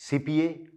CPA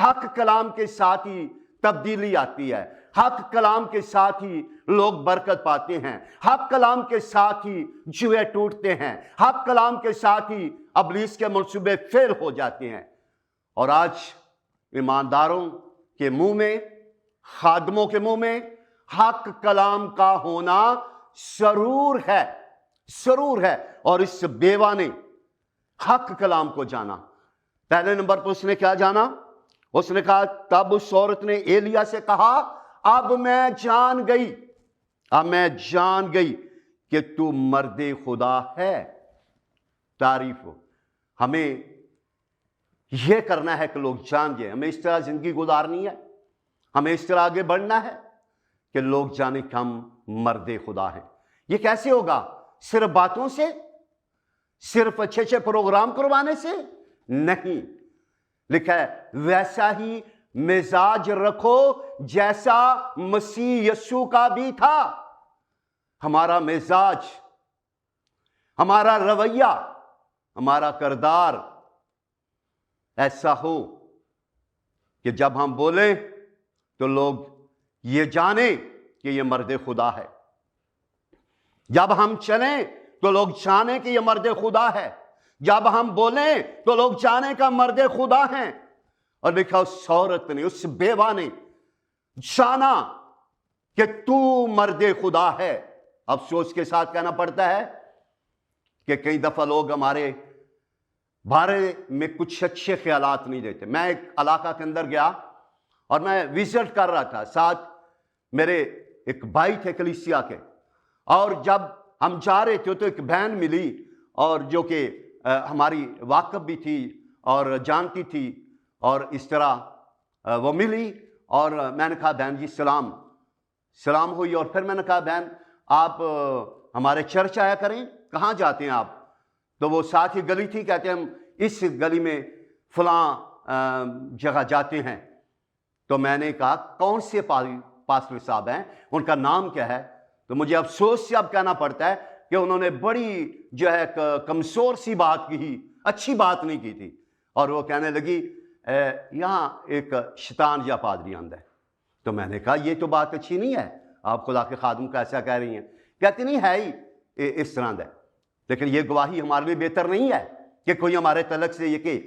حق کلام کے ساتھ ہی تبدیلی آتی ہے، حق کلام کے ساتھ ہی لوگ برکت پاتے ہیں، حق کلام کے ساتھ ہی جوئے ٹوٹتے ہیں، حق کلام کے ساتھ ہی ابلیس کے منصوبے فیل ہو جاتے ہیں۔ اور آج ایمانداروں کے منہ میں، خادموں کے منہ میں حق کلام کا ہونا سرور ہے، سرور ہے۔ اور اس بیوہ نے حق کلام کو جانا۔ پہلے نمبر پر اس نے کیا جانا؟ اس نے کہا، تب اس عورت نے ایلیا سے کہا، اب میں جان گئی، اب میں جان گئی کہ تو مرد خدا ہے۔ تعریف ہو۔ ہمیں یہ کرنا ہے کہ لوگ جان جائیں، ہمیں اس طرح زندگی گزارنی ہے، ہمیں اس طرح آگے بڑھنا ہے کہ لوگ جانیں کہ ہم مرد خدا ہیں۔ یہ کیسے ہوگا؟ صرف باتوں سے، صرف اچھے اچھے پروگرام کروانے سے نہیں۔ لکھا ہے، ویسا ہی مزاج رکھو جیسا مسیح یسوع کا بھی تھا۔ ہمارا مزاج، ہمارا رویہ، ہمارا کردار ایسا ہو کہ جب ہم بولیں تو لوگ یہ جانیں کہ یہ مرد خدا ہے۔ جب ہم چلیں تو لوگ جانیں کہ یہ مرد خدا ہے۔ جب ہم بولیں تو لوگ جانیں کہ مرد خدا ہیں۔ اور لکھا، اس عورت نے، اس بیوہ نے جانا کہ تو مرد خدا ہے۔ افسوس کے ساتھ کہنا پڑتا ہے کہ کئی دفعہ لوگ ہمارے بارے میں کچھ اچھے خیالات نہیں دیتے۔ میں ایک علاقہ کے اندر گیا اور میں وزٹ کر رہا تھا، ساتھ میرے ایک بھائی تھے کلیسیا کے، اور جب ہم جا رہے تھے تو ایک بہن ملی، اور جو کہ ہماری واقف بھی تھی اور جانتی تھی، اور اس طرح وہ ملی، اور میں نے کہا، بہن جی سلام ہوئی۔ اور پھر میں نے کہا، بہن آپ ہمارے چرچ آیا کریں، کہاں جاتے ہیں آپ؟ تو وہ ساتھ ہی گلی تھی، کہتے ہیں ہم اس گلی میں فلاں جگہ جاتے ہیں۔ تو میں نے کہا، کون سے پاسٹر صاحب ہیں، ان کا نام کیا ہے؟ تو مجھے افسوس سے اب کہنا پڑتا ہے کہ انہوں نے بڑی جو ہے کمزور سی بات کی، اچھی بات نہیں کی تھی، اور وہ کہنے لگی، یہاں ایک شیطان یا پادری آندا ہے۔ تو میں نے کہا، یہ تو بات اچھی نہیں ہے، آپ خدا کے خادم کا ایسا کہہ رہی ہیں۔ کہتی نہیں ہے ہی اس طرح ہے، لیکن یہ گواہی ہمارے لیے بہتر نہیں ہے کہ کوئی ہمارے تعلق سے یہ کہ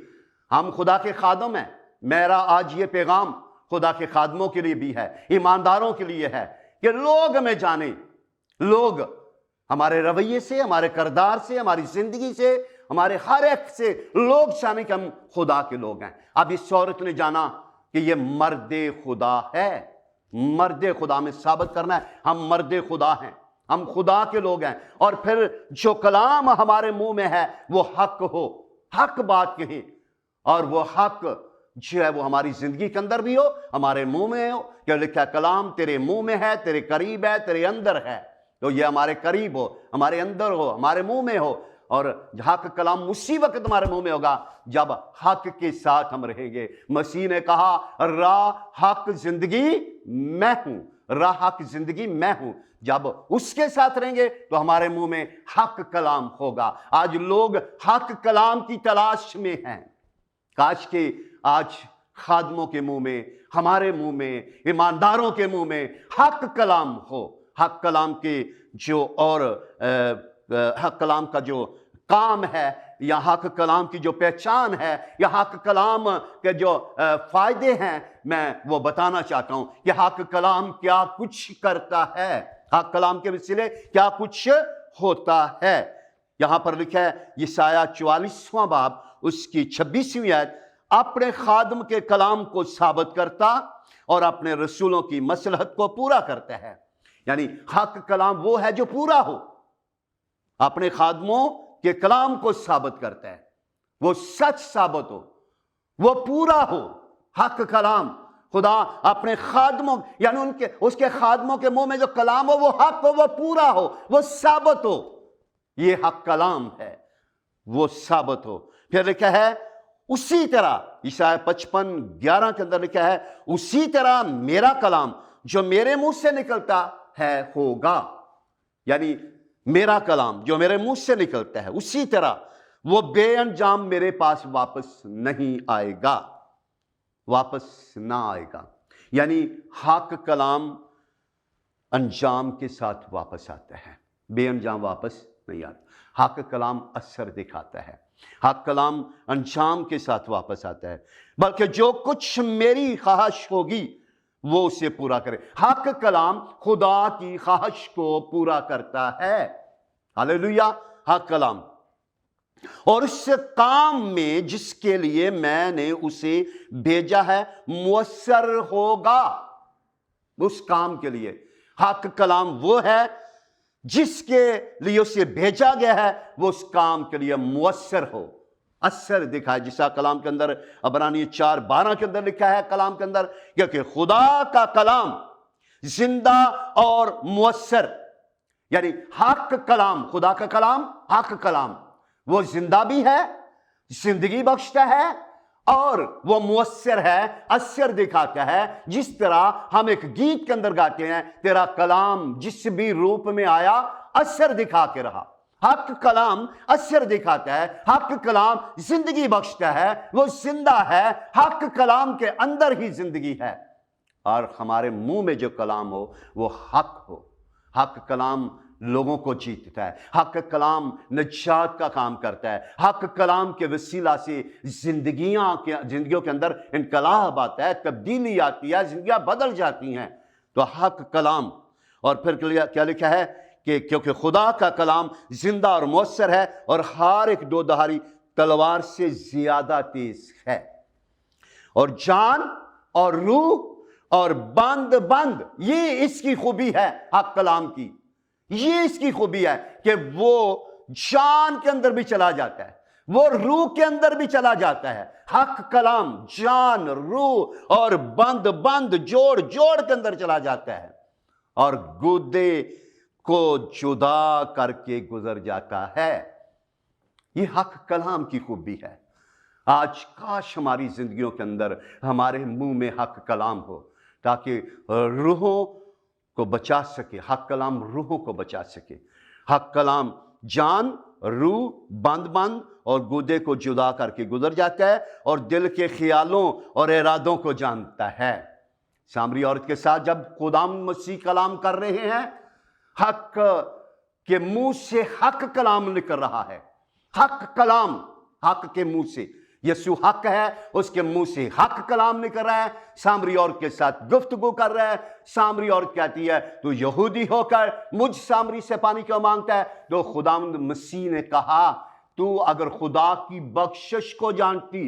ہم خدا کے خادم ہیں۔ میرا آج یہ پیغام خدا کے خادموں کے لیے بھی ہے، ایمانداروں کے لیے ہے، کہ لوگ ہمیں جانیں، لوگ ہمارے رویے سے، ہمارے کردار سے، ہماری زندگی سے، ہمارے ہر ایک سے لوگ جانیں کہ ہم خدا کے لوگ ہیں۔ اب اس عورت نے جانا کہ یہ مرد خدا ہے، مرد خدا میں ثابت کرنا ہے ہم مرد خدا ہیں، ہم خدا کے لوگ ہیں، اور پھر جو کلام ہمارے منہ میں ہے وہ حق ہو، حق بات کہیں، اور وہ حق جو ہے وہ ہماری زندگی کے اندر بھی ہو، ہمارے منہ میں ہو، کہ لکھا کلام تیرے منہ میں ہے، تیرے قریب ہے، تیرے اندر ہے، تو یہ ہمارے قریب ہو، ہمارے اندر ہو، ہمارے منہ میں ہو۔ اور حق کلام اسی وقت ہمارے منہ میں ہوگا جب حق کے ساتھ ہم رہیں گے۔ مسیح نے کہا، راہ حق زندگی میں ہوں، راہ حق زندگی میں ہوں۔ جب اس کے ساتھ رہیں گے تو ہمارے منہ میں حق کلام ہوگا۔ آج لوگ حق کلام کی تلاش میں ہیں۔ کاش کہ آج خادموں کے منہ میں، ہمارے منہ میں، ایمانداروں کے منہ میں حق کلام ہو۔ حق کلام کے جو اور حق کلام کا جو کام ہے، یا حق کلام کی جو پہچان ہے، یا حق کلام کے جو فائدے ہیں، میں وہ بتانا چاہتا ہوں کہ حق کلام کیا کچھ کرتا ہے، حق کلام کے وسیلے کیا کچھ ہوتا ہے۔ یہاں پر لکھا ہے یسایہ 44واں باب اس کی 26ویں آیت، اپنے خادم کے کلام کو ثابت کرتا اور اپنے رسولوں کی مصلحت کو پورا کرتا ہے۔ یعنی حق کلام وہ ہے جو پورا ہو، اپنے خادموں کے کلام کو ثابت کرتا ہے، وہ سچ ثابت ہو، وہ پورا ہو۔ حق کلام خدا اپنے خادموں، یعنی اس کے خادموں کے منہ میں جو کلام ہو وہ حق ہو، وہ پورا ہو، وہ ثابت ہو۔ یہ حق کلام ہے، وہ ثابت ہو۔ پھر لکھا ہے اسی طرح یسایہ 55:11 کے اندر لکھا ہے، اسی طرح میرا کلام جو میرے منہ سے نکلتا ہے ہوگا۔ یعنی میرا کلام جو میرے منہ سے نکلتا ہے اسی طرح وہ بے انجام میرے پاس واپس نہیں آئے گا۔ واپس نہ آئے گا، یعنی حق کلام انجام کے ساتھ واپس آتا ہے، بے انجام واپس نہیں آتا۔ حق کلام اثر دکھاتا ہے، حق کلام انجام کے ساتھ واپس آتا ہے، بلکہ جو کچھ میری خواہش ہوگی وہ اسے پورا کرے۔ حق کلام خدا کی خواہش کو پورا کرتا ہے، ہاللیلویہ۔ حق کلام اور اس کام میں جس کے لیے میں نے اسے بھیجا ہے مؤثر ہوگا، اس کام کے لیے۔ حق کلام وہ ہے جس کے لیے اسے بھیجا گیا ہے، وہ اس کام کے لیے مؤثر ہو، اثر دکھائے، جسا کلام کے اندر عبرانی 4:12 کے اندر لکھا ہے کلام کے اندر، کیونکہ خدا کا کلام زندہ اور مؤثر، یعنی حق کلام، خدا کا کلام، حق کلام وہ زندہ بھی ہے، زندگی بخشتا ہے، اور وہ مؤثر ہے، اثر دکھاتا ہے۔ جس طرح ہم ایک گیت کے اندر گاتے ہیں، تیرا کلام جس بھی روپ میں آیا اثر دکھا کے رہا۔ حق کلام اثر دکھاتا ہے، حق کلام زندگی بخشتا ہے، وہ زندہ ہے، حق کلام کے اندر ہی زندگی ہے، اور ہمارے منہ میں جو کلام ہو وہ حق ہو۔ حق کلام لوگوں کو جیتتا ہے، حق کلام نجات کا کام کرتا ہے، حق کلام کے وسیلہ سے زندگیوں کے اندر انقلاب آتا ہے، تبدیلی آتی ہے، زندگیاں بدل جاتی ہیں۔ تو حق کلام، اور پھر کیا لکھا ہے کہ کیونکہ خدا کا کلام زندہ اور مؤثر ہے اور ہر ایک دو دھاری تلوار سے زیادہ تیز ہے، اور جان اور روح اور بند یہ اس کی خوبی ہے حق کلام کی، یہ اس کی خوبی ہے کہ وہ جان کے اندر بھی چلا جاتا ہے، وہ روح کے اندر بھی چلا جاتا ہے۔ حق کلام جان، روح اور بند جوڑ کے اندر چلا جاتا ہے، اور گودے کو جدا کر کے گزر جاتا ہے۔ یہ حق کلام کی خوبی ہے۔ آج کاش ہماری زندگیوں کے اندر ہمارے منہ میں حق کلام ہو، تاکہ روحوں کو بچا سکے، حق کلام روحوں کو بچا سکے۔ حق کلام جان، روح، بند اور گودے کو جدا کر کے گزر جاتا ہے، اور دل کے خیالوں اور ارادوں کو جانتا ہے۔ سامری عورت کے ساتھ جب خداوند مسیح کلام کر رہے ہیں، حق کے منہ سے حق کلام نکل رہا ہے، حق کلام حق کے منہ سے، یسوع حق ہے، اس کے منہ سے حق کلام نکل رہا ہے، سامری عورت کے ساتھ گفتگو کر رہا ہے۔ سامری عورت کہتی ہے تو یہودی ہو کر مجھ سامری سے پانی کیوں مانگتا ہے؟ تو خداوند مسیح نے کہا تو اگر خدا کی بخشش کو جانتی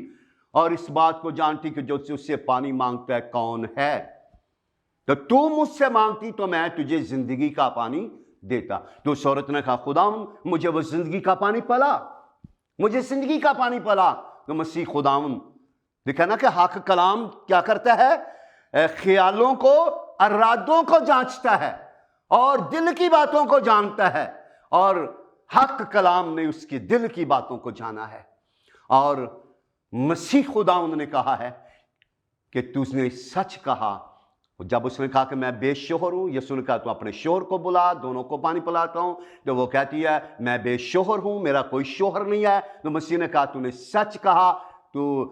اور اس بات کو جانتی کہ جو اس سے پانی مانگتا ہے کون ہے، تو مجھ سے مانگتی تو میں تجھے زندگی کا پانی دیتا۔ تو اس عورت نے کہا خداوند مجھے وہ زندگی کا پانی پلا، مجھے زندگی کا پانی پلا۔ تو مسیح خداوند دیکھا نا کہ حق کلام کیا کرتا ہے؟ خیالوں کو، ارادوں کو جانچتا ہے اور دل کی باتوں کو جانتا ہے، اور حق کلام نے اس کے دل کی باتوں کو جانا ہے۔ اور مسیح خداوند نے کہا ہے کہ تو نے سچ کہا۔ جب اس نے کہا کہ میں بے شوہر ہوں، یسوع نے کہا تو اپنے شوہر کو بلا، دونوں کو پانی پلاتا ہوں۔ تو وہ کہتی ہے میں بے شوہر ہوں، میرا کوئی شوہر نہیں ہے۔ تو مسیح نے کہا تو نے سچ کہا، تو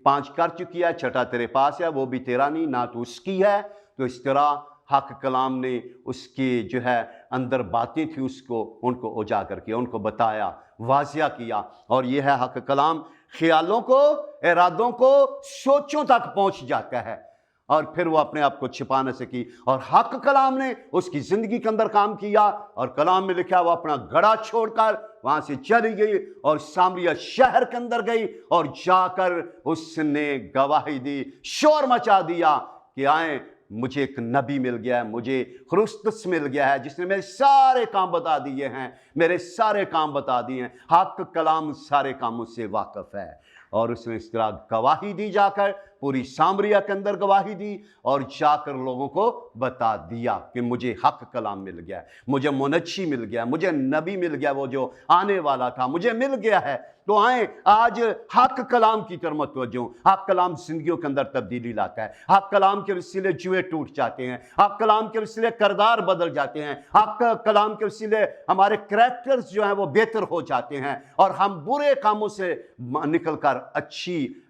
5 کر چکی ہے، 6 تیرے پاس ہے، وہ بھی تیرا نہیں، نہ تو اس کی ہے۔ تو اس طرح حق کلام نے اس کی جو ہے اندر باتیں تھی ان کو اجاگر کیا، ان کو بتایا، واضح کیا۔ اور یہ ہے حق کلام، خیالوں کو، ارادوں کو، سوچوں تک پہنچ جاتا ہے، اور پھر وہ اپنے آپ کو چھپا نہ سکی۔ اور حق کلام نے اس کی زندگی کے اندر کام کیا، اور کلام میں لکھا وہ اپنا گڑھا چھوڑ کر وہاں سے چلی گئی اور سامریہ شہر کے اندر گئی، اور جا کر اس نے گواہی دی، شور مچا دیا کہ آئیں مجھے ایک نبی مل گیا ہے، مجھے خرسطس مل گیا ہے جس نے میرے سارے کام بتا دیے ہیں، میرے سارے کام بتا دیے ہیں۔ حق کلام سارے کاموں سے واقف ہے، اور اس نے اس طرح گواہی دی، جا کر پوری سامریہ کے اندر گواہی دی، اور جا کر لوگوں کو بتا دیا کہ مجھے حق کلام مل گیا ہے، مجھے منجی مل گیا، مجھے نبی مل گیا، وہ جو آنے والا تھا مجھے مل گیا ہے۔ تو آئیں آج حق کلام کی طرف متوجہ ہوں۔ حق کلام زندگیوں کے اندر تبدیلی لاتا ہے، حق کلام کے وسیلے جوئے ٹوٹ جاتے ہیں، حق کلام کے وسیلے کردار بدل جاتے ہیں، حق کلام کے وسیلے ہمارے کریکٹرز جو ہیں وہ بہتر ہو جاتے ہیں، اور ہم برے کاموں سے نکل کر اچھی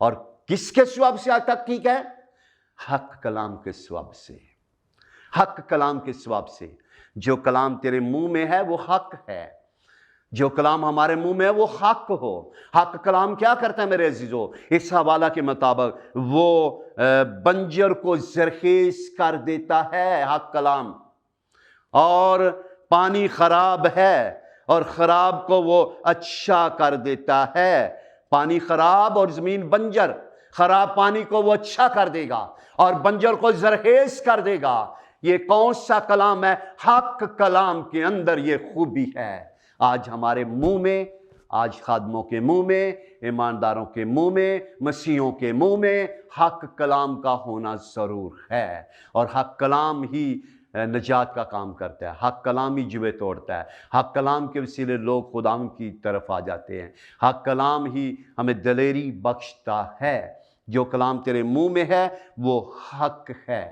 اور کس کے سبب سے آج تک ٹھیک ہے؟ حق کلام کے سبب سے، حق کلام کے سبب سے۔ جو کلام تیرے منہ میں ہے وہ حق ہے، جو کلام ہمارے منہ میں ہے وہ حق ہو۔ حق کلام کیا کرتا ہے میرے عزیزو؟ اس حوالہ کے مطابق وہ بنجر کو زرخیز کر دیتا ہے حق کلام، اور پانی خراب ہے اور خراب کو وہ اچھا کر دیتا ہے۔ پانی خراب اور زمین بنجر، خراب پانی کو وہ اچھا کر دے گا اور بنجر کو زرخیز کر دے گا۔ یہ کون سا کلام ہے؟ حق کلام کے اندر یہ خوبی ہے۔ آج ہمارے منہ میں، آج خادموں کے منہ میں، ایمانداروں کے منہ میں، مسیحیوں کے منہ میں حق کلام کا ہونا ضرور ہے، اور حق کلام ہی نجات کا کام کرتا ہے، حق کلام ہی جوے توڑتا ہے، حق کلام کے وسیلے لوگ خداوند کی طرف آ جاتے ہیں، حق کلام ہی ہمیں دلیری بخشتا ہے۔ جو کلام تیرے منہ میں ہے وہ حق ہے،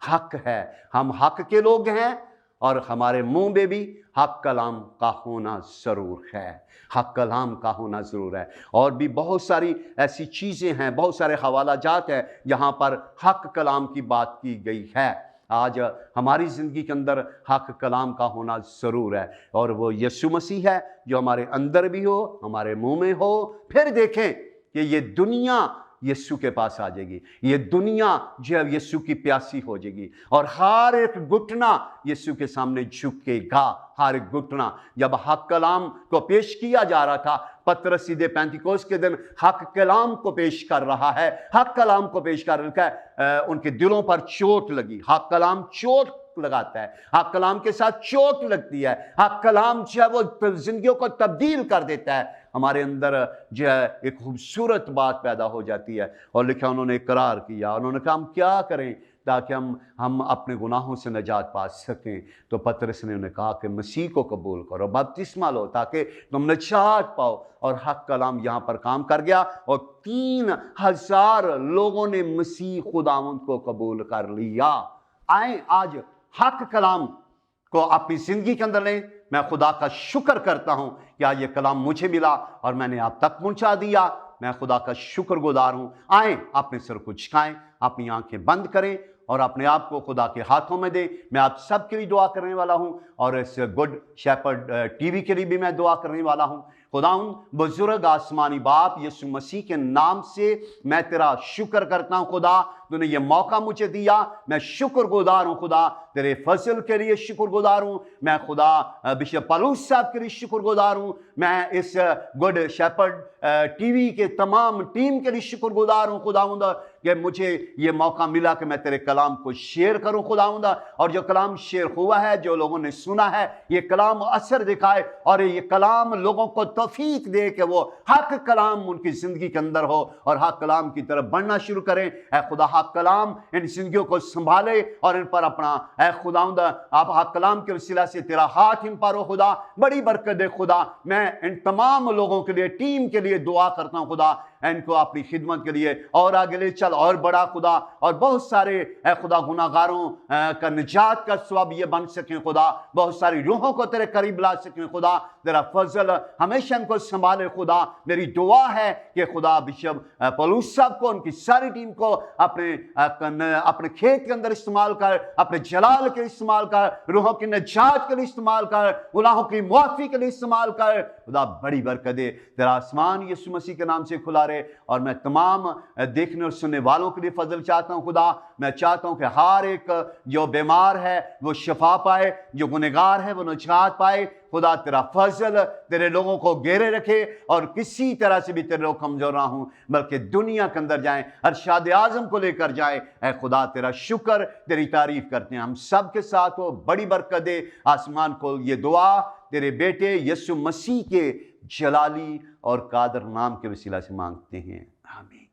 حق ہے۔ ہم حق کے لوگ ہیں اور ہمارے منہ میں بھی حق کلام کا ہونا ضرور ہے، حق کلام کا ہونا ضرور ہے۔ اور بھی بہت ساری ایسی چیزیں ہیں، بہت سارے حوالہ جات ہیں جہاں پر حق کلام کی بات کی گئی ہے۔ آج ہماری زندگی کے اندر حق کلام کا ہونا ضرور ہے، اور وہ یسوع مسیح ہے جو ہمارے اندر بھی ہو، ہمارے منہ میں ہو۔ پھر دیکھیں کہ یہ دنیا یسوع کے پاس آ جائے گی، یہ دنیا جو ہے یسوع کی پیاسی ہو جائے گی، اور ہر ایک گھٹنا یسوع کے سامنے جھکے گا، ہر ایک گھٹنا۔ جب حق کلام کو پیش کیا جا رہا تھا، پطرس سیدھے پینتیکوست کے دن حق کلام کو پیش کر رہا ہے، حق کلام کو پیش کر رہا ہے، ان کے دلوں پر چوٹ لگی۔ حق کلام چوٹ لگاتا ہے، حق کلام کے ساتھ چوٹ لگتی ہے، حق کلام جو ہے وہ زندگیوں کو تبدیل کر دیتا ہے۔ ہمارے اندر جو ہے ایک خوبصورت بات پیدا ہو جاتی ہے، اور لکھا انہوں نے اقرار کیا، انہوں نے کہا ہم کیا کریں تاکہ ہم اپنے گناہوں سے نجات پا سکیں؟ تو پطرس نے انہیں کہا کہ مسیح کو قبول کرو، بپتسمہ لو تاکہ تم نجات پاؤ، اور حق کلام یہاں پر کام کر گیا، اور 3000 لوگوں نے مسیح خداوند کو قبول کر لیا۔ آئیں آج حق کلام کو اپنی زندگی کے اندر لیں۔ میں خدا کا شکر کرتا ہوں کہ آج یہ کلام مجھے ملا اور میں نے آپ تک پہنچا دیا۔ میں خدا کا شکر گزار ہوں۔ آئیں اپنے سر کو جھکائیں، اپنی آنکھیں بند کریں اور اپنے آپ کو خدا کے ہاتھوں میں دیں۔ میں آپ سب کے لیے دعا کرنے والا ہوں، اور اس گڈ شیپرڈ ٹی وی کے لیے بھی میں دعا کرنے والا ہوں۔ خداوند بزرگ آسمانی باپ، یسوع مسیح کے نام سے میں تیرا شکر کرتا ہوں۔ خدا تو نے یہ موقع مجھے دیا، میں شکر گزار ہوں۔ خدا تیرے فضل کے لیے شکر گزار ہوں۔ میں خدا بشپ پالوس صاحب کے لیے شکر گزار ہوں۔ میں اس گڈ شیپرڈ ٹی وی کے تمام ٹیم کے لیے شکر گزار ہوں خداوند کہ مجھے یہ موقع ملا کہ میں تیرے کلام کو شیئر کروں خداوند، اور جو کلام شیئر ہوا ہے، جو لوگوں نے سنا ہے، یہ کلام اثر دکھائے، اور یہ کلام لوگوں کو توفیق دے کہ وہ حق کلام ان کی زندگی کے اندر ہو اور حق کلام کی طرف بڑھنا شروع کریں۔ اے خدا حق کلام ان زندگیوں کو سنبھالے اور ان پر اپنا اے خداوند آپ حق کلام کے وسیلہ سے تیرا ہاتھ ان پر ہو خدا، بڑی برکت دے خدا۔ میں ان تمام لوگوں کے لیے، ٹیم کے لیے دعا کرتا ہوں خدا، ان کو اپنی خدمت کے لیے اور آگے لے چل اور بڑا خدا، اور بہت سارے اے خدا گناہ گاروں کا نجات کا سبب یہ بن سکیں خدا، بہت ساری روحوں کو تیرے قریب لا سکیں خدا۔ تیرا فضل ہمیشہ ان کو سنبھالے خدا۔ میری دعا ہے کہ خدا بشپ پالوس صاحب کو، ان کی ساری ٹیم کو اپنے کھیت کے اندر استعمال کر، اپنے جلال کے استعمال کر، روحوں کی نجات کے لیے استعمال کر، گناہوں کی معافی کے لیے استعمال کر خدا، بڑی برکت دے۔ تیرا آسمان یسوع مسیح کے نام سے کھلا رہے، اور میں تمام دیکھنے اور سننے والوں کے لیے فضل چاہتا ہوں خدا۔ میں چاہتا ہوں کہ ہر ایک جو بیمار ہے وہ شفا پائے، جو گنہگار ہے وہ نجات پائے خدا۔ تیرا فضل تیرے لوگوں کو گھیرے رکھے، اور کسی طرح سے بھی تیرے لوگ کمزور نہ ہوں، بلکہ دنیا کے اندر جائیں، ارشاد اعظم کو لے کر جائیں۔ اے خدا تیرا شکر، تیری تعریف کرتے ہیں۔ ہم سب کے ساتھ ہو، بڑی برکت دے آسمان کو۔ یہ دعا تیرے بیٹے یسوع مسیح کے جلالی اور قادر نام کے وسیلہ سے مانگتے ہیں، آمین۔